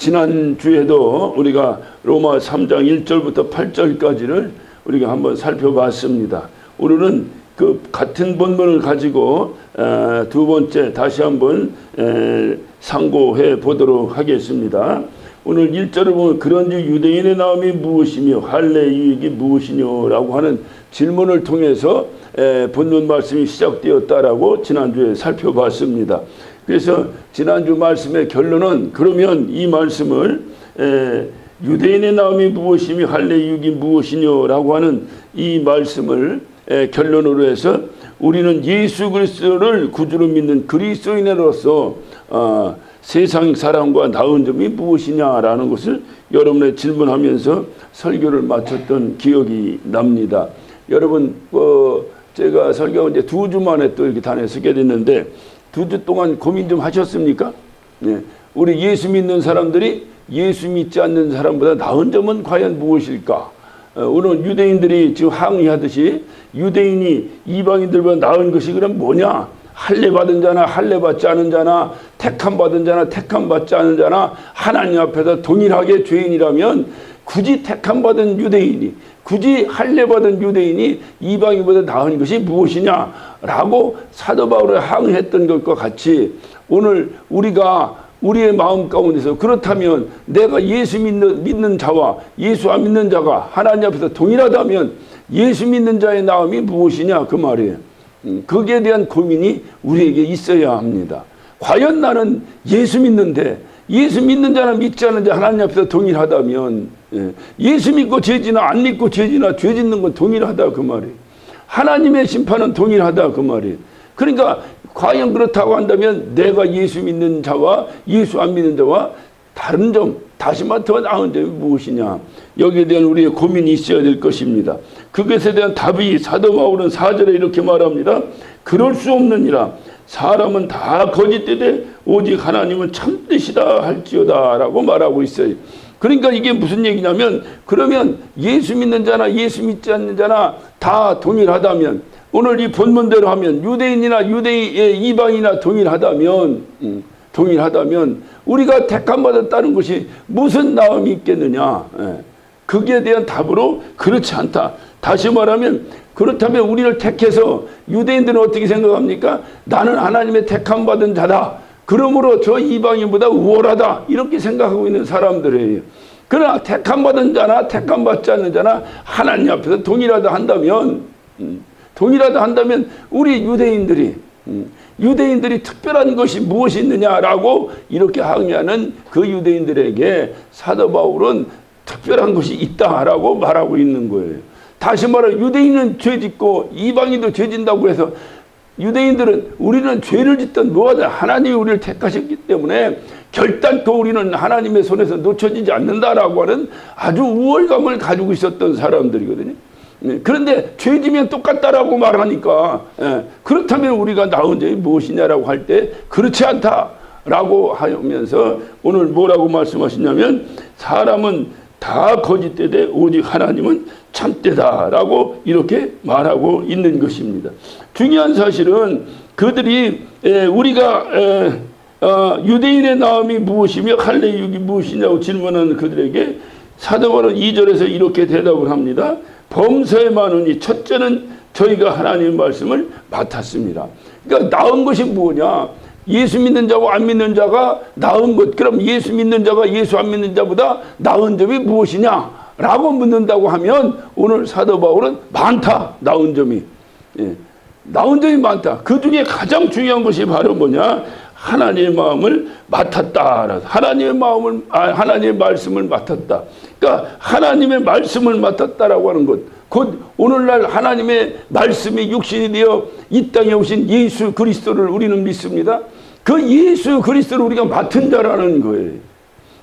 지난주에도 우리가 로마 3장 1절부터 8절까지를 우리가 한번 살펴봤습니다. 오늘은 그 같은 본문을 가지고 두 번째 다시 한번 상고해 보도록 하겠습니다. 오늘 1절을 보면 그런즉 유대인의 나음이 무엇이며 할례의 유익이 무엇이뇨 라고 하는 질문을 통해서 본문 말씀이 시작되었다라고 지난주에 살펴봤습니다. 그래서 지난주 말씀의 결론은 그러면 이 말씀을 유대인의 나음이 무엇이며 할례의 유익이 무엇이뇨 라고 하는 이 말씀을 결론으로 해서 우리는 예수 그리스도를 구주로 믿는 그리스도인으로서 세상 사람과 나은 점이 무엇이냐라는 것을 여러분의 질문하면서 설교를 마쳤던 기억이 납니다. 여러분 제가 설교하고 이제 2주 만에 또 이렇게 단에 서게 됐는데 2주 동안 고민 좀 하셨습니까? 네. 우리 예수 믿는 사람들이 예수 믿지 않는 사람보다 나은 점은 과연 무엇일까? 오늘 유대인들이 지금 항의하듯이 유대인이 이방인들보다 나은 것이 그럼 뭐냐? 할례 받은 자나 할례 받지 않은 자나 택함 받은 자나 택함 받지 않은 자나 하나님 앞에서 동일하게 죄인이라면 굳이 택함 받은 유대인이 굳이 할례 받은 유대인이 이방인보다 나은 것이 무엇이냐라고 사도 바울을 항의했던 것과 같이 오늘 우리가 우리의 마음 가운데서 그렇다면 내가 예수 믿는 자와 예수 안 믿는 자가 하나님 앞에서 동일하다면 예수 믿는 자의 나음이 무엇이냐 그 말이에요. 거기에 대한 고민이 우리에게 있어야 합니다. 과연 나는 예수 믿는데 예수 믿는 자나 믿지 않는 자 하나님 앞에서 동일하다면 예수 믿고 죄지나 안 믿고 죄지나 죄 짓는 건 동일하다 그 말이에요. 하나님의 심판은 동일하다 그 말이에요. 그러니까 과연 그렇다고 한다면 내가 예수 믿는 자와 예수 안 믿는 자와 다른 점 다시 말해 나은 점이 무엇이냐 여기에 대한 우리의 고민이 있어야 될 것입니다. 그것에 대한 답이 사도 바울은 4절에 이렇게 말합니다. 그럴 수 없느니라 사람은 다 거짓되되 오직 하나님은 참되시다 할지어다 라고 말하고 있어요. 그러니까 이게 무슨 얘기냐면 그러면 예수 믿는 자나 예수 믿지 않는 자나 다 동일하다면 오늘 이 본문대로 하면 유대인이나 이방이나 동일하다면 우리가 택함 받았다는 것이 무슨 나음이 있겠느냐. 거기에 대한 답으로 그렇지 않다. 다시 말하면 그렇다면 우리를 택해서 유대인들은 어떻게 생각합니까? 나는 하나님의 택함 받은 자다. 그러므로 저 이방인보다 우월하다. 이렇게 생각하고 있는 사람들이에요. 그러나 택함 받은 자나 택함 받지 않는 자나 하나님 앞에서 동일하다 한다면 우리 유대인들이 특별한 것이 무엇이 있느냐라고 이렇게 항의하는 그 유대인들에게 사도 바울은 특별한 것이 있다라고 말하고 있는 거예요. 다시 말해 유대인은 죄짓고 이방인도 죄진다고 해서 유대인들은 우리는 죄를 짓든 뭐하든 하나님이 우리를 택하셨기 때문에 결단코 우리는 하나님의 손에서 놓쳐지지 않는다라고 하는 아주 우월감을 가지고 있었던 사람들이거든요. 그런데 죄지면 똑같다라고 말하니까 그렇다면 우리가 나은 점이 무엇이냐라고 할 때 그렇지 않다라고 하면서 오늘 뭐라고 말씀하시냐면 사람은 다 거짓되되 오직 하나님은 참되다라고 이렇게 말하고 있는 것입니다. 중요한 사실은 그들이 우리가 유대인의 나음이 무엇이며 할례의 유익이 무엇이냐고 질문하는 그들에게 사도 바울은 2절에서 이렇게 대답을 합니다. 범사에 많으니 첫째는 저희가 하나님의 말씀을 맡았습니다. 그러니까 나은 것이 뭐냐? 예수 믿는 자와 안 믿는 자가 나은 것. 그럼 예수 믿는 자가 예수 안 믿는 자보다 나은 점이 무엇이냐? 라고 묻는다고 하면 오늘 사도 바울은 많다. 나은 점이. 나은 점이 많다. 그 중에 가장 중요한 것이 바로 뭐냐? 하나님의 마음을 맡았다. 하나님의 말씀을 맡았다. 그러니까 하나님의 말씀을 맡았다라고 하는 것. 곧 오늘날 하나님의 말씀이 육신이 되어 이 땅에 오신 예수 그리스도를 우리는 믿습니다. 그 예수 그리스도를 우리가 맡은 자라는 거예요.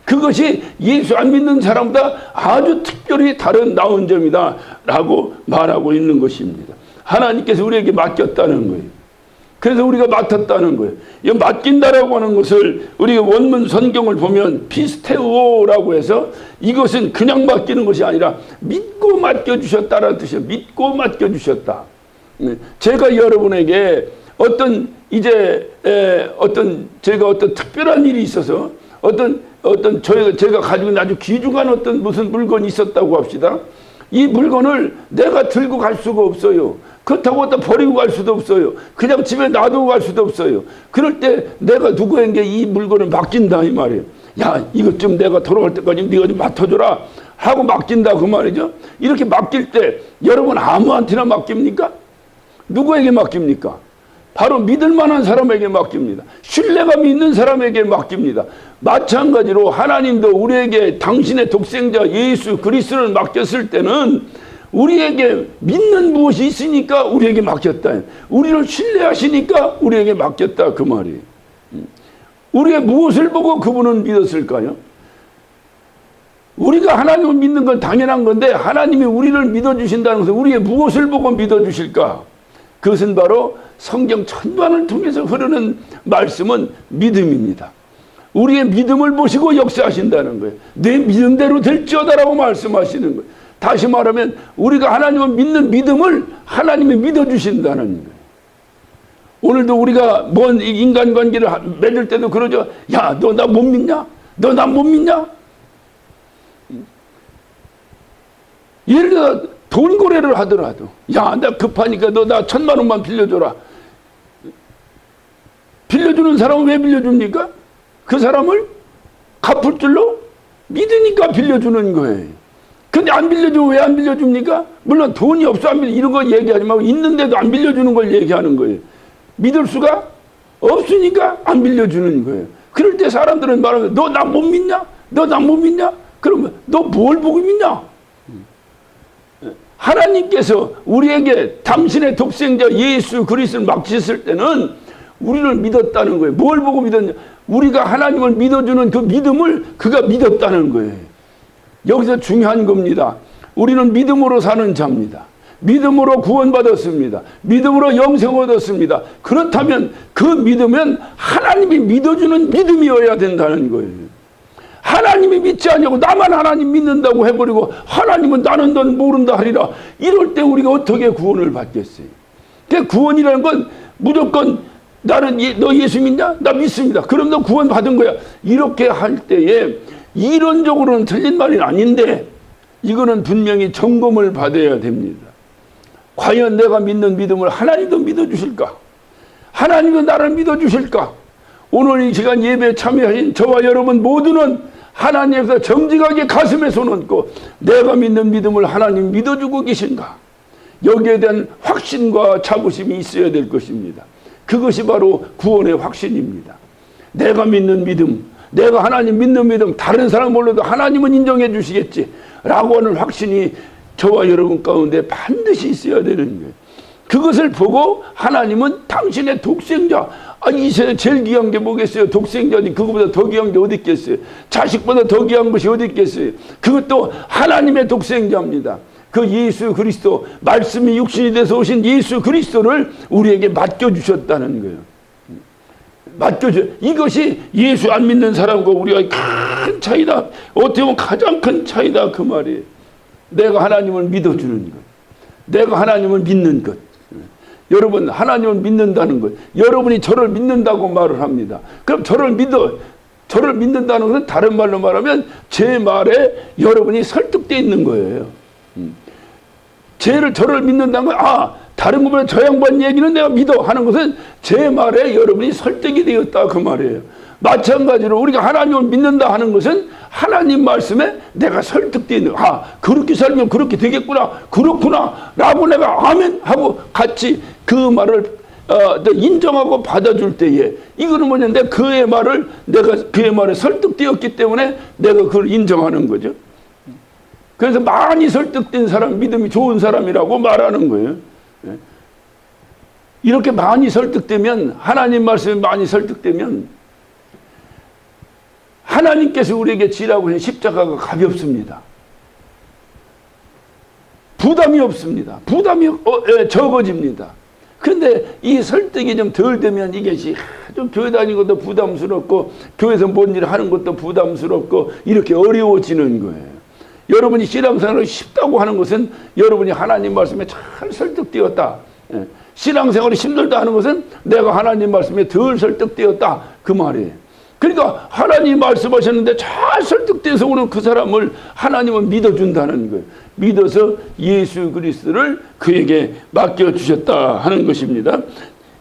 그것이 예수 안 믿는 사람보다 아주 특별히 다른 나은 점이다 라고 말하고 있는 것입니다. 하나님께서 우리에게 맡겼다는 거예요. 그래서 우리가 맡았다는 거예요. 이 맡긴다라고 하는 것을 우리가 원문 성경을 보면 피스테오라고 해서 이것은 그냥 맡기는 것이 아니라 믿고 맡겨주셨다라는 뜻이에요. 믿고 맡겨주셨다. 제가 여러분에게 제가 어떤 특별한 일이 있어서 제가 가지고 있는 아주 귀중한 어떤 무슨 물건이 있었다고 합시다. 이 물건을 내가 들고 갈 수가 없어요. 그렇다고 갖다 버리고 갈 수도 없어요. 그냥 집에 놔두고 갈 수도 없어요. 그럴 때 내가 누구에게 이 물건을 맡긴다 이 말이에요. 야, 이것 좀 내가 돌아올 때까지 네가 좀 맡아줘라 하고 맡긴다 그 말이죠. 이렇게 맡길 때 여러분 아무한테나 맡깁니까? 누구에게 맡깁니까? 바로 믿을 만한 사람에게 맡깁니다. 신뢰감 있는 사람에게 맡깁니다. 마찬가지로 하나님도 우리에게 당신의 독생자 예수 그리스도를 맡겼을 때는 우리에게 믿는 무엇이 있으니까 우리에게 맡겼다. 우리를 신뢰하시니까 우리에게 맡겼다 그 말이에요. 우리의 무엇을 보고 그분은 믿었을까요? 우리가 하나님을 믿는 건 당연한 건데 하나님이 우리를 믿어주신다는 것은 우리의 무엇을 보고 믿어주실까? 그것은 바로 성경 천반을 통해서 흐르는 말씀은 믿음입니다. 우리의 믿음을 보시고 역사하신다는 거예요. 내 믿음대로 될지어다라고 말씀하시는 거예요. 다시 말하면 우리가 하나님을 믿는 믿음을 하나님이 믿어주신다는 거예요. 오늘도 우리가 뭔 인간관계를 맺을 때도 그러죠. 야, 너 나 못 믿냐? 너 나 못 믿냐? 예를 들어 돈 거래를 하더라도 야, 나 급하니까 너 나 1,000만 원만 빌려줘라. 빌려주는 사람은 왜 빌려줍니까? 그 사람을 갚을 줄로 믿으니까 빌려주는 거예요. 근데 안 빌려주면 왜 안 빌려줍니까? 물론 돈이 없어 안 빌려 이런 거 얘기하지 말고 있는데도 안 빌려주는 걸 얘기하는 거예요. 믿을 수가 없으니까 안 빌려주는 거예요. 그럴 때 사람들은 말하면 너 나 못 믿냐? 너 나 못 믿냐? 그러면 너 뭘 보고 믿냐? 하나님께서 우리에게 당신의 독생자 예수 그리스도를 맡기셨을 때는 우리를 믿었다는 거예요. 뭘 보고 믿었냐? 우리가 하나님을 믿어주는 그 믿음을 그가 믿었다는 거예요. 여기서 중요한 겁니다. 우리는 믿음으로 사는 자입니다. 믿음으로 구원받았습니다. 믿음으로 영생 얻었습니다. 그렇다면 그 믿음은 하나님이 믿어주는 믿음이어야 된다는 거예요. 하나님이 믿지 않냐고 나만 하나님 믿는다고 해버리고 하나님은 나는 넌 모른다 하리라. 이럴 때 우리가 어떻게 구원을 받겠어요? 그 구원이라는 건 무조건 나는 너 예수 믿냐? 나 믿습니다. 그럼 너 구원 받은 거야. 이렇게 할 때에 이론적으로는 틀린 말이 아닌데 이거는 분명히 점검을 받아야 됩니다. 과연 내가 믿는 믿음을 하나님도 믿어주실까? 하나님도 나를 믿어주실까? 오늘 이 시간 예배에 참여하신 저와 여러분 모두는 하나님께서 정직하게 가슴에 손 얹고 내가 믿는 믿음을 하나님 믿어주고 계신가? 여기에 대한 확신과 자부심이 있어야 될 것입니다. 그것이 바로 구원의 확신입니다. 내가 믿는 믿음, 내가 하나님 믿는 믿음, 다른 사람 몰라도 하나님은 인정해 주시겠지 라고 하는 확신이 저와 여러분 가운데 반드시 있어야 되는 거예요. 그것을 보고 하나님은 당신의 독생자, 이 세상에 제일 귀한 게 뭐겠어요? 독생자니 그것보다 더 귀한 게 어디 있겠어요? 자식보다 더 귀한 것이 어디 있겠어요? 그것도 하나님의 독생자입니다. 그 예수 그리스도, 말씀이 육신이 돼서 오신 예수 그리스도를 우리에게 맡겨주셨다는 거예요. 이것이 예수 안 믿는 사람과 우리가 큰 차이다. 어떻게 보면 가장 큰 차이다 그 말이에요. 내가 하나님을 믿어주는 것, 내가 하나님을 믿는 것. 여러분 하나님을 믿는다는 것, 여러분이 저를 믿는다고 말을 합니다. 그럼 저를 믿는다는 것은 다른 말로 말하면 제 말에 여러분이 설득되어 있는 거예요. 저를 믿는다는 건 다른 것보다 저 양반 얘기는 내가 믿어 하는 것은 제 말에 여러분이 설득이 되었다 그 말이에요. 마찬가지로 우리가 하나님을 믿는다 하는 것은 하나님 말씀에 내가 설득되어 있는, 그렇게 살면 그렇게 되겠구나, 그렇구나 라고 내가 아멘 하고 같이 그 말을 인정하고 받아줄 때에 이거는 뭐냐면 그의 말에 설득되었기 때문에 내가 그걸 인정하는 거죠. 그래서 많이 설득된 사람, 믿음이 좋은 사람이라고 말하는 거예요. 이렇게 많이 설득되면, 하나님 말씀이 많이 설득되면 하나님께서 우리에게 지라고 하신 십자가가 가볍습니다. 부담이 없습니다. 부담이 적어집니다. 그런데 이 설득이 좀 덜 되면 이것이 좀 교회 다니는 것도 부담스럽고 교회에서 뭔 일을 하는 것도 부담스럽고 이렇게 어려워지는 거예요. 여러분이 신앙생활을 쉽다고 하는 것은 여러분이 하나님 말씀에 잘 설득되었다. 신앙생활이 힘들다 하는 것은 내가 하나님 말씀에 덜 설득되었다 그 말이에요. 그러니까 하나님이 말씀하셨는데 잘 설득돼서 오는 그 사람을 하나님은 믿어준다는 거예요. 믿어서 예수 그리스도를 그에게 맡겨주셨다 하는 것입니다.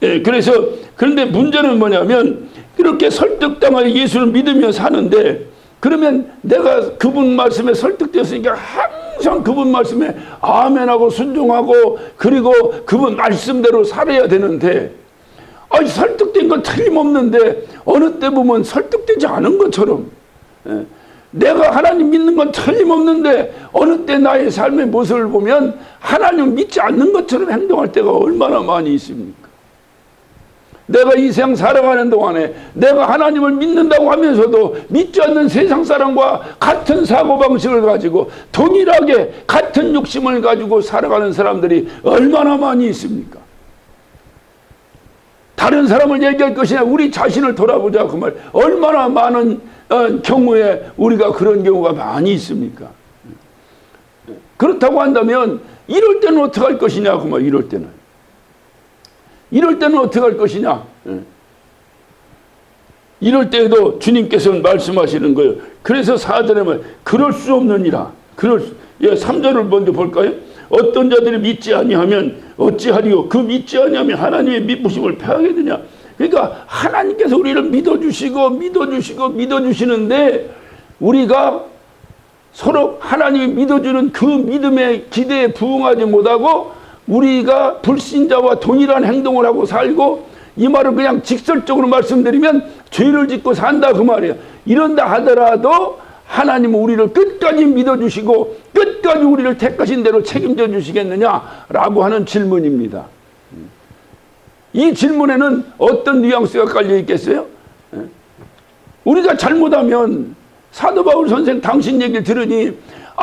예, 그래서 그런데 문제는 뭐냐면 이렇게 설득당하여 예수를 믿으며 사는데 그러면 내가 그분 말씀에 설득되었으니까 항상 그분 말씀에 아멘하고 순종하고 그리고 그분 말씀대로 살아야 되는데 설득된 건 틀림없는데 어느 때 보면 설득되지 않은 것처럼 내가 하나님 믿는 건 틀림없는데 어느 때 나의 삶의 모습을 보면 하나님 믿지 않는 것처럼 행동할 때가 얼마나 많이 있습니까? 내가 이 세상 살아가는 동안에 내가 하나님을 믿는다고 하면서도 믿지 않는 세상 사람과 같은 사고방식을 가지고 동일하게 같은 욕심을 가지고 살아가는 사람들이 얼마나 많이 있습니까? 다른 사람을 얘기할 것이냐 우리 자신을 돌아보자 그 말. 얼마나 많은 경우에 우리가 그런 경우가 많이 있습니까? 그렇다고 한다면 이럴 때는 어떻게 할 것이냐 그 말. 이럴 때는 어떻게 할 것이냐. 이럴 때에도 주님께서는 말씀하시는 거예요. 그래서 4절에 말 그럴 수 없느니라. 3절을 먼저 볼까요? 어떤 자들이 믿지 아니하면 어찌하리요? 그 믿지 아니하면 하나님의 믿으심을 패하겠느냐. 그러니까 하나님께서 우리를 믿어주시는데 우리가 서로 하나님이 믿어주는 그 믿음의 기대에 부응하지 못하고 우리가 불신자와 동일한 행동을 하고 살고 이 말을 그냥 직설적으로 말씀드리면 죄를 짓고 산다 그 말이에요. 이런다 하더라도 하나님은 우리를 끝까지 믿어주시고 끝까지 우리를 택하신 대로 책임져 주시겠느냐라고 하는 질문입니다. 이 질문에는 어떤 뉘앙스가 깔려 있겠어요? 우리가 잘못하면 사도 바울 선생 당신 얘기를 들으니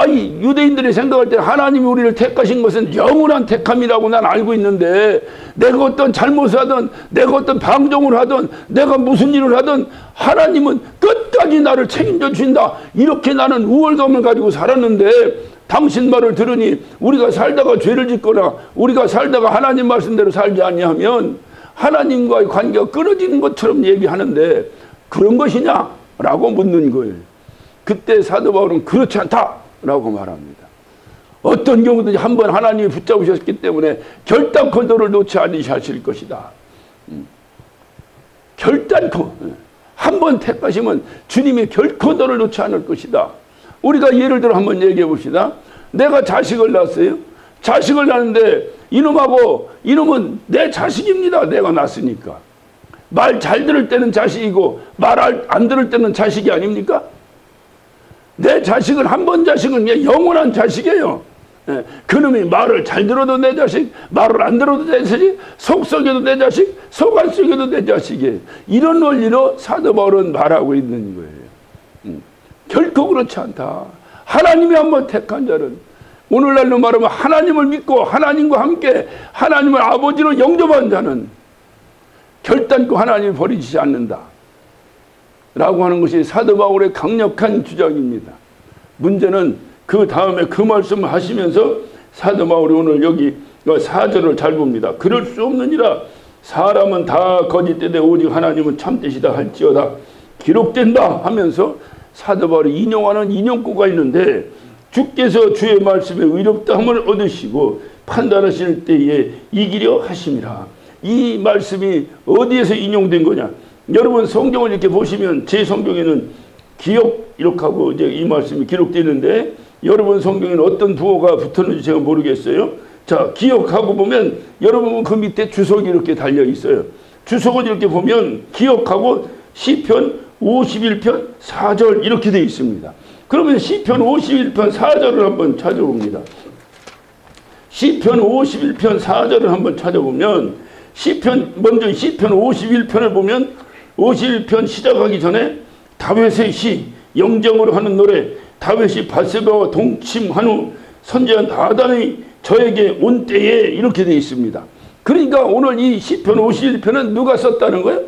유대인들이 생각할 때 하나님이 우리를 택하신 것은 영원한 택함이라고 난 알고 있는데 내가 어떤 잘못을 하든 내가 어떤 방종을 하든 내가 무슨 일을 하든 하나님은 끝까지 나를 책임져 주신다 이렇게 나는 우월감을 가지고 살았는데 당신 말을 들으니 우리가 살다가 죄를 짓거나 우리가 살다가 하나님 말씀대로 살지 아니하면 하나님과의 관계가 끊어지는 것처럼 얘기하는데 그런 것이냐? 라고 묻는 거예요. 그때 사도 바울은 그렇지 않다 라고 말합니다. 어떤 경우든지 한번 하나님이 붙잡으셨기 때문에 결단코 너를 놓지 않으실 것이다. 결단코 한번 택하시면 주님이 결코 너를 놓지 않을 것이다. 우리가 예를 들어 한번 얘기해 봅시다. 내가 자식을 낳았어요. 자식을 낳는데 이놈은 내 자식입니다. 내가 낳았으니까. 말 잘 들을 때는 자식이고 말 안 들을 때는 자식이 아닙니까? 내 자식은 한 번 자식은 영원한 자식이에요. 그놈이 말을 잘 들어도 내 자식, 말을 안 들어도 내 자식, 속 썩여도 내 자식, 속 안 썩여도 내 자식이에요. 이런 원리로 사도 바울은 말하고 있는 거예요. 결코 그렇지 않다. 하나님이 한번 택한 자는 오늘날로 말하면 하나님을 믿고 하나님과 함께 하나님을 아버지로 영접한 자는 결단코 하나님을 버리지 않는다 라고 하는 것이 사도 바울의 강력한 주장입니다. 문제는 그 다음에 그 말씀을 하시면서 사도 바울이 오늘 여기 4절을 잘 봅니다. 그럴 수 없느니라. 사람은 다 거짓되되 오직 하나님은 참되시다 할지어다 기록된다 하면서 사도 바울이 인용하는 인용구가 있는데 주께서 주의 말씀에 의롭다함을 얻으시고 판단하실 때에 이기려 하심이라. 이 말씀이 어디에서 인용된 거냐? 여러분 성경을 이렇게 보시면 제 성경에는 기억 이렇게 하고 이제 이 말씀이 기록되는데 여러분 성경에는 어떤 부호가 붙었는지 제가 모르겠어요. 자, 기억하고 보면 여러분 그 밑에 주석이 이렇게 달려 있어요. 주석은 이렇게 보면 기억하고 시편 51편 4절 이렇게 되어 있습니다. 그러면 시편 51편 4절을 한번 찾아봅니다. 시편 51편 4절을 한번 찾아보면 먼저 시편 51편을 보면 51편 시작하기 전에 다윗의 시 영정으로 하는 노래 다윗이 밧세바와 동침한 후 선지한 나단이 저에게 온 때에 이렇게 되어 있습니다. 그러니까 오늘 이 시편 51편은 누가 썼다는 거예요?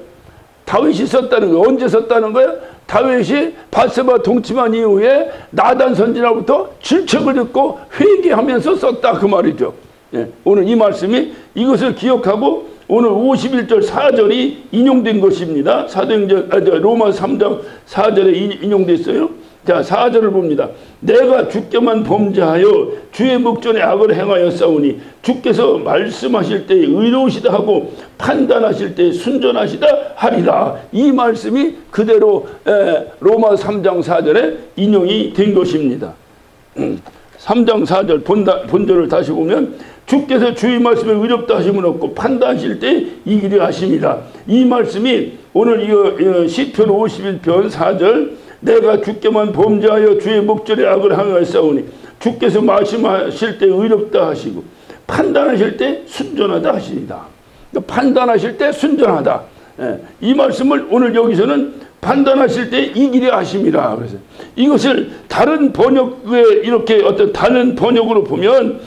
다윗이 썼다는 거예요. 언제 썼다는 거예요? 다윗이 밧세바 동침한 이후에 나단 선지자로부터 질책을 듣고 회개하면서 썼다 그 말이죠. 오늘 이 말씀이 이것을 기억하고 오늘 51절 4절이 인용된 것입니다. 로마 3장 4절에 인용됐어요. 자, 4절을 봅니다. 내가 주께만 범죄하여 주의 목전에 악을 행하였사오니 주께서 말씀하실 때에 의로우시다 하고 판단하실 때에 순전하시다 하리라. 이 말씀이 그대로 로마 3장 4절에 인용이 된 것입니다. 3장 4절 본절을 다시 보면 주께서 주의 말씀에 의롭다 하심은 없고 판단하실 때 이기려 하심이라. 이 말씀이 오늘 이거 시편 51편 4절 내가 주께만 범죄하여 주의 목전에 악을 행하였사오니 주께서 말씀하실 때 의롭다 하시고 판단하실 때 순전하다 하시니다. 그러니까 판단하실 때 순전하다. 이 말씀을 오늘 여기서는 판단하실 때 이기려 하심이라. 그래서 이것을 다른 번역에 이렇게 어떤 다른 번역으로 보면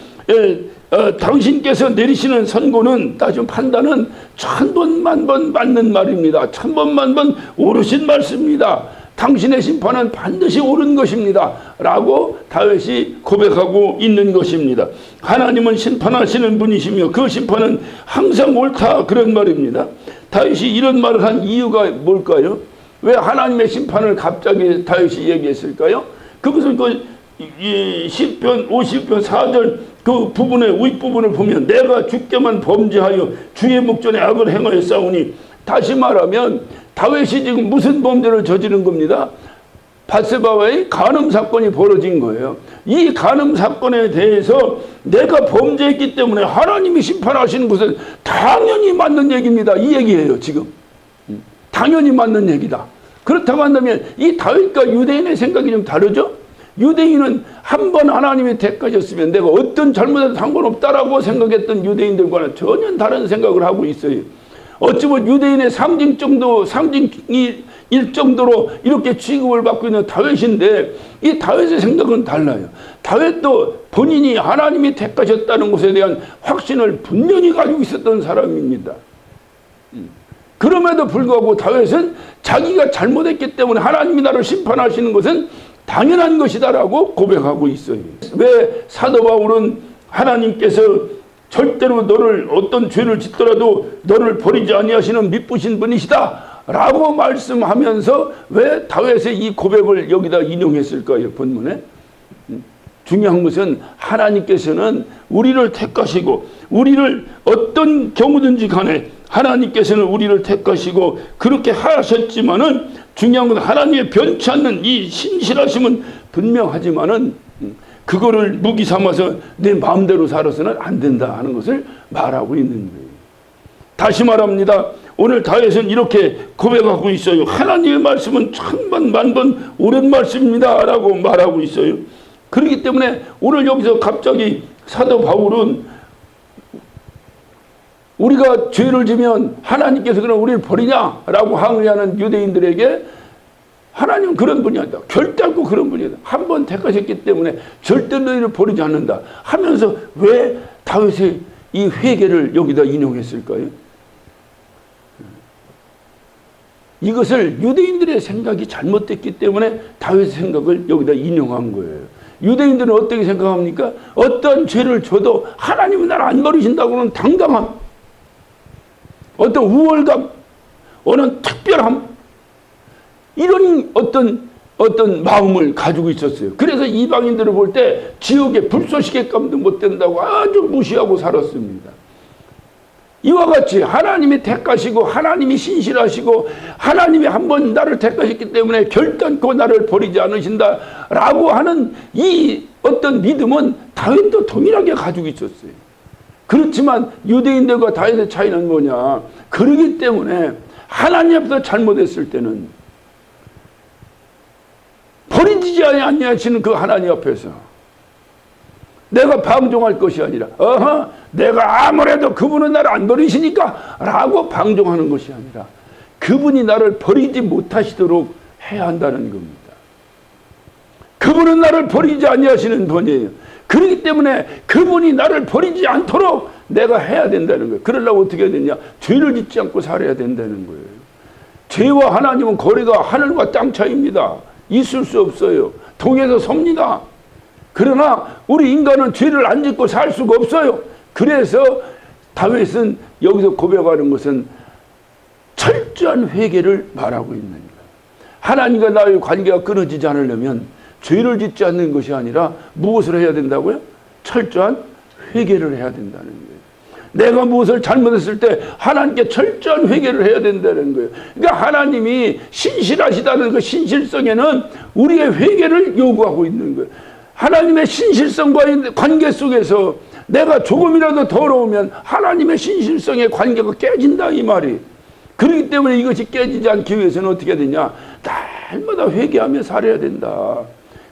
당신께서 내리시는 선고는 따지면 판단은 1000번 만번 맞는 말입니다. 1000번 만번 옳으신 말씀입니다. 당신의 심판은 반드시 옳은 것입니다. 라고 다윗이 고백하고 있는 것입니다. 하나님은 심판하시는 분이시며 그 심판은 항상 옳다, 그런 말입니다. 다윗이 이런 말을 한 이유가 뭘까요? 왜 하나님의 심판을 갑자기 다윗이 얘기했을까요? 그것은 시편 50편 4절 그 부분의 윗부분을 보면 내가 주께만 범죄하여 주의 목전에 악을 행하였사오니, 다시 말하면 다윗이 지금 무슨 범죄를 저지른 겁니다? 밧세바와의 간음 사건이 벌어진 거예요. 이 간음 사건에 대해서 내가 범죄했기 때문에 하나님이 심판하시는 것은 당연히 맞는 얘기입니다. 이 얘기예요. 지금 당연히 맞는 얘기다. 그렇다고 한다면 이 다윗과 유대인의 생각이 좀 다르죠? 유대인은 한 번 하나님이 택하셨으면 내가 어떤 잘못해도 상관없다라고 생각했던 유대인들과는 전혀 다른 생각을 하고 있어요. 어찌 보면 유대인의 상징일 정도로 이렇게 취급을 받고 있는 다윗인데 이 다윗의 생각은 달라요. 다윗도 본인이 하나님이 택하셨다는 것에 대한 확신을 분명히 가지고 있었던 사람입니다. 그럼에도 불구하고 다윗은 자기가 잘못했기 때문에 하나님이 나를 심판하시는 것은 당연한 것이다라고 고백하고 있어요. 왜 사도 바울은 하나님께서 절대로 너를 어떤 죄를 짓더라도 너를 버리지 아니하시는 미쁘신 분이시다 라고 말씀하면서 왜 다윗의 이 고백을 여기다 인용했을까요? 본문에 중요한 것은 하나님께서는 우리를 택하시고 우리를 어떤 경우든지 간에 하나님께서는 우리를 택하시고 그렇게 하셨지만은 중요한 건 하나님의 변치 않는 이 신실하심은 분명하지만은 그거를 무기 삼아서 내 마음대로 살아서는 안 된다 하는 것을 말하고 있는 거예요. 다시 말합니다. 오늘 다윗은 이렇게 고백하고 있어요. 하나님의 말씀은 1000번 만번 옳은 말씀입니다 라고 말하고 있어요. 그렇기 때문에 오늘 여기서 갑자기 사도 바울은 우리가 죄를 지면 하나님께서 그럼 우리를 버리냐라고 항의하는 유대인들에게 하나님은 그런 분이 아니다. 결단코 그런 분이다. 한 번 택하셨기 때문에 절대 너희를 버리지 않는다 하면서 왜 다윗의 이 회개를 여기다 인용했을까요? 이것을 유대인들의 생각이 잘못됐기 때문에 다윗의 생각을 여기다 인용한 거예요. 유대인들은 어떻게 생각합니까? 어떤 죄를 져도 하나님은 나를 안 버리신다고는 당당함, 어떤 우월감, 어느 특별함, 이런 어떤 마음을 가지고 있었어요. 그래서 이방인들을 볼 때 지옥의 불쏘시개감도 못 된다고 아주 무시하고 살았습니다. 이와 같이 하나님이 택하시고 하나님이 신실하시고 하나님이 한번 나를 택하셨기 때문에 결단코 나를 버리지 않으신다라고 하는 이 어떤 믿음은 다윗도 동일하게 가지고 있었어요. 그렇지만 유대인들과 다윗의 차이는 뭐냐? 그러기 때문에 하나님 앞에서 잘못했을 때는 버리지 아니하시는 그 하나님 앞에서 내가 방종할 것이 아니라 내가 아무래도 그분은 나를 안 버리시니까 라고 방종하는 것이 아니라 그분이 나를 버리지 못하시도록 해야 한다는 겁니다. 그분은 나를 버리지 아니하시는 분이에요. 그렇기 때문에 그분이 나를 버리지 않도록 내가 해야 된다는 거예요. 그러려고 어떻게 해야 되냐? 죄를 짓지 않고 살아야 된다는 거예요. 죄와 하나님은 거리가 하늘과 땅 차이입니다. 있을 수 없어요. 동에서 섭니다. 그러나 우리 인간은 죄를 안 짓고 살 수가 없어요. 그래서 다윗은 여기서 고백하는 것은 철저한 회개를 말하고 있는 거예요. 하나님과 나의 관계가 끊어지지 않으려면 죄를 짓지 않는 것이 아니라 무엇을 해야 된다고요? 철저한 회개를 해야 된다는 거예요. 내가 무엇을 잘못했을 때 하나님께 철저한 회개를 해야 된다는 거예요. 그러니까 하나님이 신실하시다는 그 신실성에는 우리의 회개를 요구하고 있는 거예요. 하나님의 신실성과의 관계 속에서 내가 조금이라도 더러우면 하나님의 신실성의 관계가 깨진다 이 말이. 그렇기 때문에 이것이 깨지지 않기 위해서는 어떻게 해야 되냐? 날마다 회개하며 살아야 된다.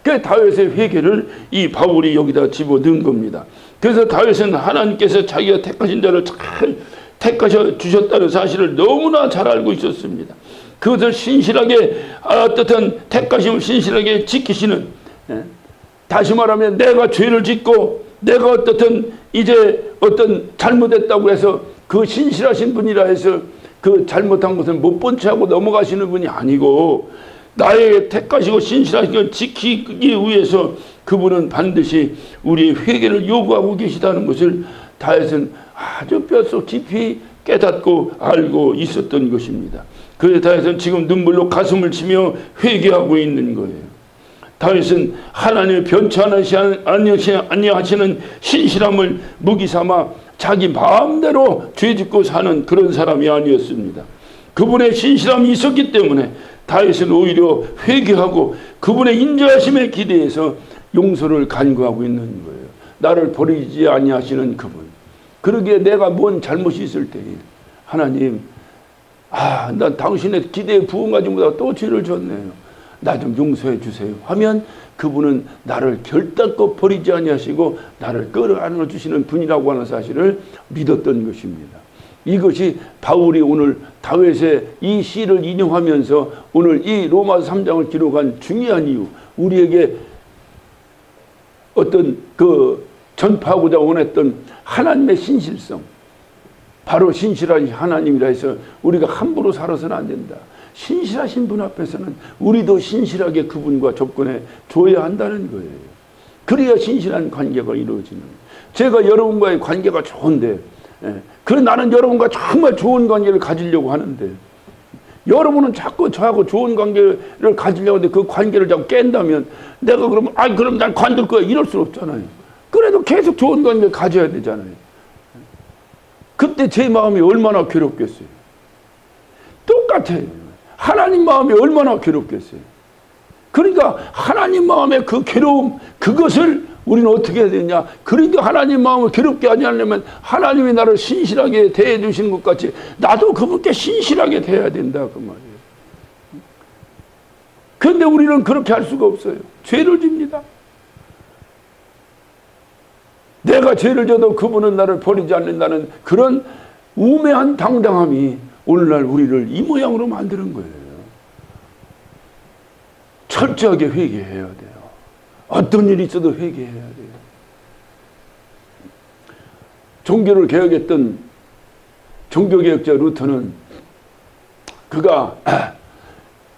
그 다윗의 회개를 이 바울이 여기다 집어넣은 겁니다. 그래서 다윗은 하나님께서 자기가 택하신 자를 잘 택하셔 주셨다는 사실을 너무나 잘 알고 있었습니다. 그것을 신실하게 어떻든 택하심을 신실하게 지키시는, 다시 말하면 내가 죄를 짓고 내가 어떻든 이제 어떤 잘못했다고 해서 그 신실하신 분이라 해서 그 잘못한 것을 못 본 채 하고 넘어가시는 분이 아니고 나의 택하시고 신실하신 걸 지키기 위해서 그분은 반드시 우리의 회개를 요구하고 계시다는 것을 다윗은 아주 뼛속 깊이 깨닫고 알고 있었던 것입니다. 그래서 다윗은 지금 눈물로 가슴을 치며 회개하고 있는 거예요. 다윗은 하나님의 변치 아니하시는 신실함을 무기삼아 자기 마음대로 죄짓고 사는 그런 사람이 아니었습니다. 그분의 신실함이 있었기 때문에 다윗은 오히려 회개하고 그분의 인자하심에 기대해서 용서를 간구하고 있는 거예요. 나를 버리지 아니하시는 그분. 그러기에 내가 뭔 잘못이 있을 때에 하나님, 난 당신의 기대에 부응하지 못하고 또 죄를 졌네요. 나 좀 용서해 주세요 하면 그분은 나를 결단코 버리지 아니하시고 나를 끌어안아 주시는 분이라고 하는 사실을 믿었던 것입니다. 이것이 바울이 오늘 다윗의 이 시를 인용하면서 오늘 이 로마서 3장을 기록한 중요한 이유, 우리에게 어떤 그 전파하고자 원했던 하나님의 신실성, 바로 신실한 하나님이라 해서 우리가 함부로 살아서는 안 된다. 신실하신 분 앞에서는 우리도 신실하게 그분과 접근해 줘야 한다는 거예요. 그래야 신실한 관계가 이루어지는 거예요. 제가 여러분과의 관계가 좋은데, 그래 나는 여러분과 정말 좋은 관계를 가지려고 하는데 여러분은 자꾸 저하고 좋은 관계를 가지려고 하는데 그 관계를 자꾸 깬다면 내가 그러면 그럼 난 관둘 거야 이럴 수 없잖아요. 그래도 계속 좋은 관계를 가져야 되잖아요. 그때 제 마음이 얼마나 괴롭겠어요. 똑같아요. 하나님 마음이 얼마나 괴롭겠어요. 그러니까 하나님 마음의 그 괴로움, 그것을 우리는 어떻게 해야 되냐. 그러니까 하나님 마음을 괴롭게 하지 않으려면 하나님이 나를 신실하게 대해 주시는 것 같이 나도 그분께 신실하게 대해야 된다 그 말이에요. 그런데 우리는 그렇게 할 수가 없어요. 죄를 집니다. 내가 죄를 져도 그분은 나를 버리지 않는다는 그런 우매한 당당함이 오늘날 우리를 이 모양으로 만드는 거예요. 철저하게 회개해야 돼요. 어떤 일이 있어도 회개해야 돼요. 종교를 개혁했던 종교개혁자 루터는 그가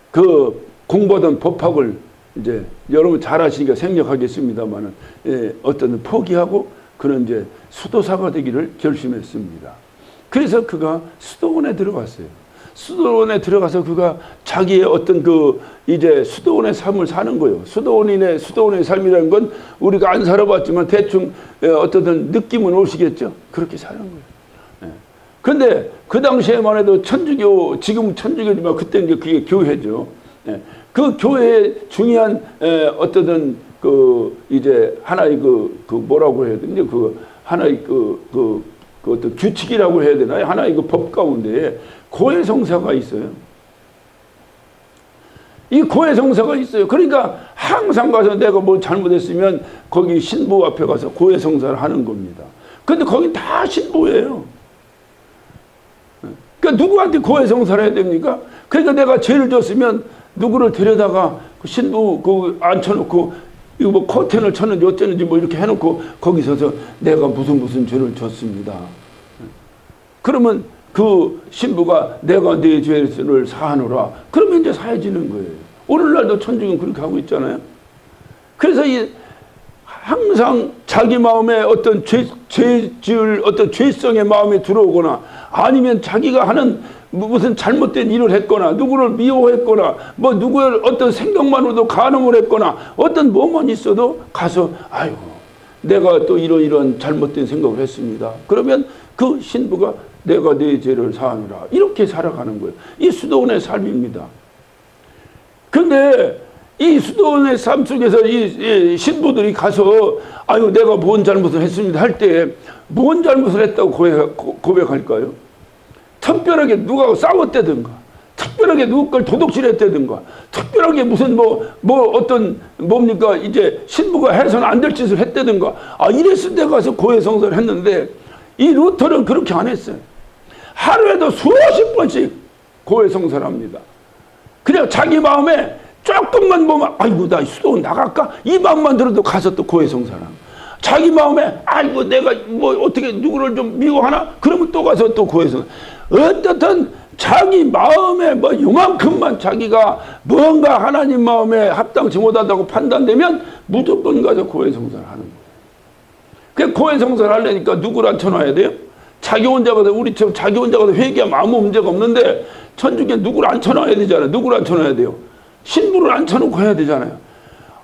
그 공부하던 법학을 이제 여러분 잘 아시니까 생략하겠습니다만은 어떤 포기하고 그는 이제 수도사가 되기를 결심했습니다. 그래서 그가 수도원에 들어갔어요. 수도원에 들어가서 그가 자기의 어떤 그 이제 수도원의 삶을 사는 거예요. 수도원의 삶이라는 건 우리가 안 살아봤지만 대충 어떤 느낌은 오시겠죠. 그렇게 사는 거예요. 그런데 그 당시에만 해도 천주교, 지금 천주교지만 그때 이제 그게 교회죠. 그 교회의 중요한 어떤 그 이제 하나의 그 뭐라고 해야 되냐 그 하나의 그 어떤 규칙이라고 해야 되나요? 하나의 그 법 가운데 고해성사가 있어요. 이 고해성사가 있어요. 그러니까 항상 가서 내가 뭐 잘못했으면 거기 신부 앞에 가서 고해성사를 하는 겁니다. 근데 거기 다 신부예요. 그러니까 누구한테 고해성사를 해야 됩니까? 그러니까 내가 죄를 졌으면 누구를 데려다가 그 신부 그 앉혀놓고 이거 뭐 커튼을 쳤는지 어쩌는지 뭐 이렇게 해놓고 거기 서서 내가 무슨 죄를 졌습니다. 그러면 그 신부가 내가 네 죄를 사하노라. 그러면 이제 사해지는 거예요. 오늘날도 천주교는 그렇게 하고 있잖아요. 그래서 이 항상 자기 마음에 어떤 죄 지을 어떤 죄성의 마음이 들어오거나 아니면 자기가 하는 무슨 잘못된 일을 했거나 누구를 미워했거나 뭐 누구의 어떤 생각만으로도 간음을 했거나 어떤 뭐만 있어도 가서 아이고 내가 또 이런 잘못된 생각을 했습니다. 그러면 그 신부가 내가 내 죄를 사하노라 이렇게 살아가는 거예요. 이 수도원의 삶입니다. 근데 이 수도원의 삶 속에서 이 신부들이 가서 아유 내가 뭔 잘못을 했습니다 할 때 뭔 잘못을 했다고 고백할까요? 특별하게 누가 싸웠다든가 특별하게 누구 걸 도둑질했다든가 특별하게 무슨 어떤 뭡니까 이제 신부가 해서는 안 될 짓을 했다든가 이랬을 때 가서 고해성사를 했는데 이 루터는 그렇게 안 했어요. 하루에도 수십 번씩 고해성사를 합니다. 그냥 자기 마음에 조금만 보면 아이고 나 수도원 나갈까? 이 마음만 들어도 가서 또 고해성사를 합니다. 자기 마음에 아이고 내가 뭐 어떻게 누구를 좀 미워하나? 그러면 또 가서 또 고해성사. 어떻든 자기 마음에 뭐 요만큼만 자기가 뭔가 하나님 마음에 합당치 못하다고 판단되면 무조건 가서 고해성사를 하는 거예요. 그 고해성사를 하려니까 누구를 앉혀놔야 돼요? 자기 혼자 가서 우리처럼 자기 혼자 가서 회개하면 아무 문제가 없는데 천주교에 누구를 앉혀놔야 되잖아요. 누구를 앉혀놔야 돼요? 신부를 앉혀놓고 해야 되잖아요.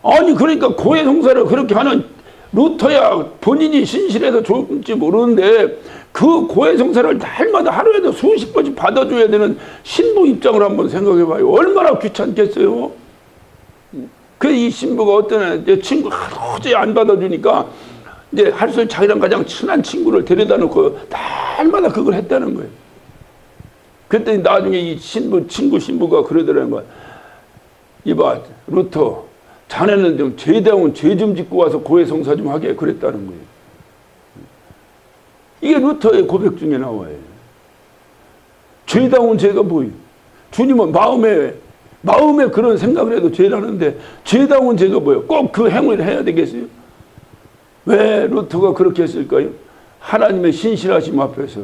아니 그러니까 고해성사를 그렇게 하는 루터야 본인이 신실해서 좋을지 모르는데 그 고해성사를 날마다 하루에도 수십 번씩 받아줘야 되는 신부 입장을 한번 생각해봐요. 얼마나 귀찮겠어요. 그 이 신부가 어떤 애 친구가 도저히 안 받아주니까 이제 할수 자기랑 가장 친한 친구를 데려다 놓고 날마다 그걸 했다는 거예요. 그랬더니 나중에 이 신부가 그러더라는 거야. 이봐 루터 자네는 좀 죄다운 죄 좀 짓고 와서 고해성사 좀 하게 그랬다는 거예요. 이게 루터의 고백 중에 나와요. 죄다운 죄가 뭐예요? 주님은 마음에 그런 생각을 해도 죄라는데 죄다운 죄가 뭐예요? 꼭 그 행위를 해야 되겠어요? 왜 루터가 그렇게 했을까요? 하나님의 신실하심 앞에서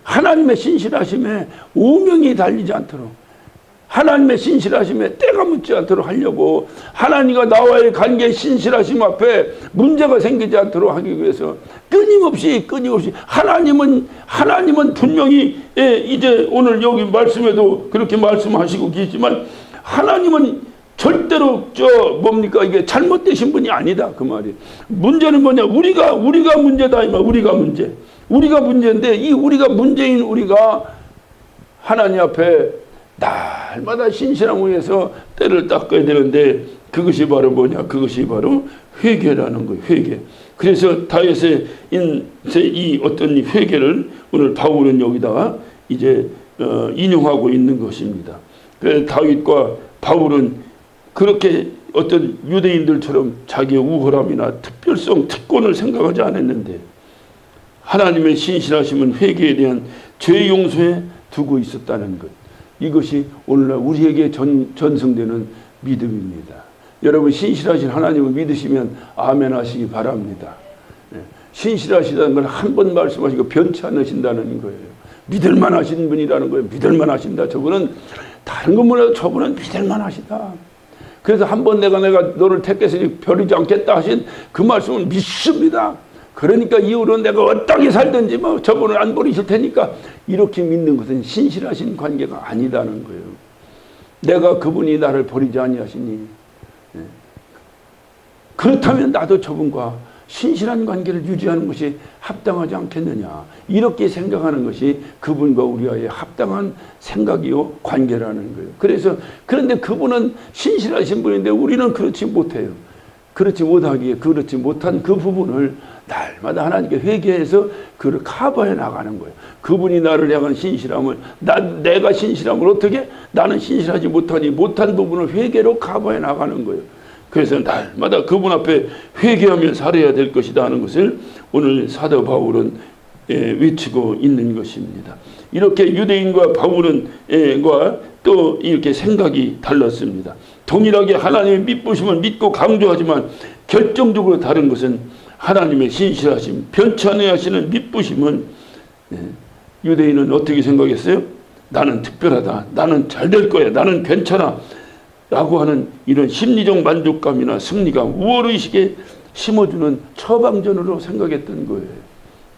하나님의 신실하심에 오명이 달리지 않도록 하나님의 신실하심에 때가 묻지 않도록 하려고 하나님과 나와의 관계의 신실하심 앞에 문제가 생기지 않도록 하기 위해서 끊임없이 하나님은 분명히 이제 오늘 여기 말씀에도 그렇게 말씀하시고 계시지만 하나님은 절대로 이게 잘못되신 분이 아니다 그 말이에요. 문제는 뭐냐? 우리가 문제다 이 말. 우리가 문제인데 이 우리가 문제인 우리가 하나님 앞에 날마다 신실함을 위해서 때를 닦아야 되는데 그것이 바로 뭐냐? 그것이 바로 회개라는 거예요. 회개. 그래서 다윗의 이 어떤 회개를 오늘 바울은 여기다가 이제 인용하고 있는 것입니다. 그래서 다윗과 바울은 그렇게 어떤 유대인들처럼 자기의 우월함이나 특별성, 특권을 생각하지 않았는데 하나님의 신실하심은 회개에 대한 죄 용서에 두고 있었다는 것. 이것이 오늘날 우리에게 전승되는 믿음입니다. 여러분 신실하신 하나님을 믿으시면 아멘 하시기 바랍니다. 신실하시다는 걸 한 번 말씀하시고 변치 않으신다는 거예요. 믿을만 하신 분이라는 거예요. 믿을만 하신다. 저분은 다른 건 몰라도 저분은 믿을만 하시다. 그래서 한 번 내가 너를 택했으니 버리지 않겠다 하신 그 말씀을 믿습니다. 그러니까 이후로 내가 어떻게 살든지 저분을 안 버리실 테니까 이렇게 믿는 것은 신실하신 관계가 아니다는 거예요. 내가 그분이 나를 버리지 아니하시니 그렇다면 나도 저분과 신실한 관계를 유지하는 것이 합당하지 않겠느냐 이렇게 생각하는 것이 그분과 우리와의 합당한 생각이요 관계라는 거예요. 그런데 그분은 신실하신 분인데 우리는 그렇지 못해요. 그렇지 못한 그 부분을 날마다 하나님께 회개해서 그를 커버해 나가는 거예요. 그분이 나를 향한 신실함을 내가 신실함을 어떻게 나는 신실하지 못한 부분을 회개로 커버해 나가는 거예요. 그래서 날마다 그분 앞에 회개하며 살아야 될 것이다 하는 것을 오늘 사도 바울은 외치고 있는 것입니다. 이렇게 유대인과 바울은 또 이렇게 생각이 달랐습니다. 동일하게 하나님의 믿부심을 믿고 강조하지만 결정적으로 다른 것은 하나님의 신실하심, 변치 않게 하시는 믿부심은 유대인은 어떻게 생각했어요? 나는 특별하다. 나는 잘 될 거야. 나는 괜찮아. 라고 하는 이런 심리적 만족감이나 승리감, 우월의식에 심어주는 처방전으로 생각했던 거예요.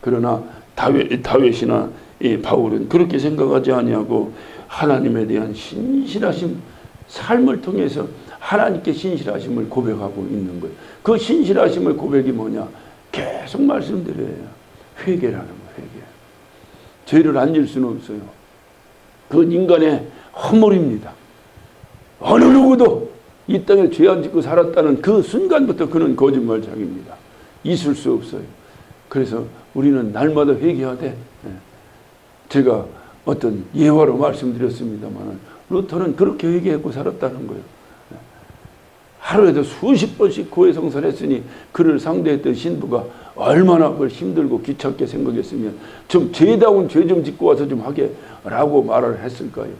그러나 다윗이나 바울은 그렇게 생각하지 아니하고 하나님에 대한 신실하심, 삶을 통해서 하나님께 신실하심을 고백하고 있는 거예요. 그 신실하심의 고백이 뭐냐? 계속 말씀드려요. 회개라는 거예요. 회개. 죄를 안 질 수는 없어요. 그건 인간의 허물입니다. 어느 누구도 이 땅에 죄 안 짓고 살았다는 그 순간부터 그는 거짓말장입니다. 있을 수 없어요. 그래서 우리는 날마다 회개하되, 제가 어떤 예화로 말씀드렸습니다만 루터는 그렇게 회개했고 살았다는 거예요. 하루에도 수십 번씩 고해성사했으니 그를 상대했던 신부가 얼마나 그걸 힘들고 귀찮게 생각했으면 좀 죄다운 죄 좀 짓고 와서 좀 하게 라고 말을 했을까요?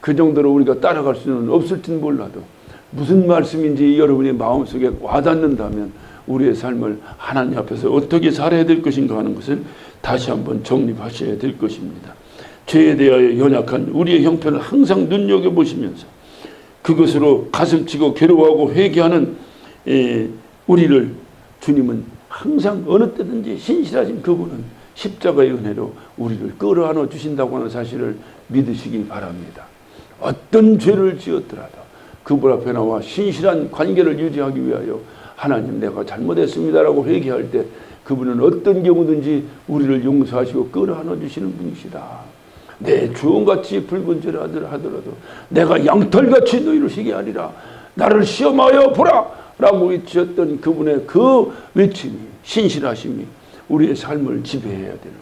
그 정도로 우리가 따라갈 수는 없을진 몰라도 무슨 말씀인지 여러분의 마음속에 와닿는다면 우리의 삶을 하나님 앞에서 어떻게 살아야 될 것인가 하는 것을 다시 한번 정립하셔야 될 것입니다. 죄에 대하여 연약한 우리의 형편을 항상 눈여겨보시면서 그것으로 가슴치고 괴로워하고 회개하는 우리를 주님은 항상 어느 때든지 신실하신 그분은 십자가의 은혜로 우리를 끌어안아 주신다고 하는 사실을 믿으시기 바랍니다. 어떤 죄를 지었더라도 그분 앞에 나와 신실한 관계를 유지하기 위하여 하나님 내가 잘못했습니다라고 회개할 때 그분은 어떤 경우든지 우리를 용서하시고 끌어안아 주시는 분이시다. 내 주홍같이 붉은 죄를 하더라도 내가 양털같이 너희를 시게 하리라. 나를 시험하여 보라 라고 외치셨던 그분의 그 외침이, 신실하심이 우리의 삶을 지배해야 되는 거예요.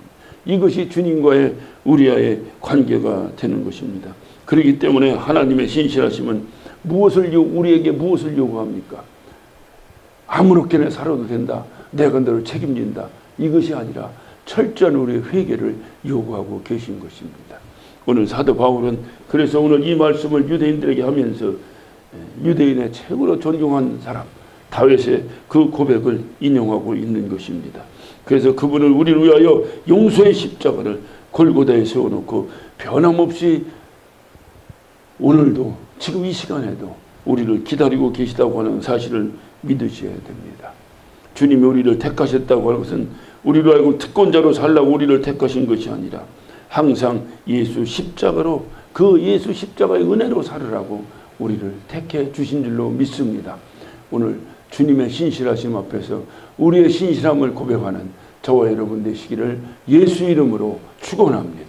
이것이 주님과의 우리와의 관계가 되는 것입니다. 그렇기 때문에 하나님의 신실하심은 우리에게 무엇을 요구합니까? 아무렇게나 살아도 된다. 내가 너를 책임진다. 이것이 아니라 철저한 우리의 회개를 요구하고 계신 것입니다. 오늘 사도 바울은 그래서 오늘 이 말씀을 유대인들에게 하면서 유대인의 최고로 존경한 사람 다윗의 그 고백을 인용하고 있는 것입니다. 그래서 그분을 우리를 위하여 용서의 십자가를 골고다에 세워놓고 변함없이 오늘도 지금 이 시간에도 우리를 기다리고 계시다고 하는 사실을 믿으셔야 됩니다. 주님이 우리를 택하셨다고 하는 것은 우리로 알고 특권자로 살라고 우리를 택하신 것이 아니라 항상 예수 십자가로 그 예수 십자가의 은혜로 살으라고 우리를 택해 주신 줄로 믿습니다. 오늘 주님의 신실하심 앞에서 우리의 신실함을 고백하는 저와 여러분 되시기를 예수 이름으로 축원합니다.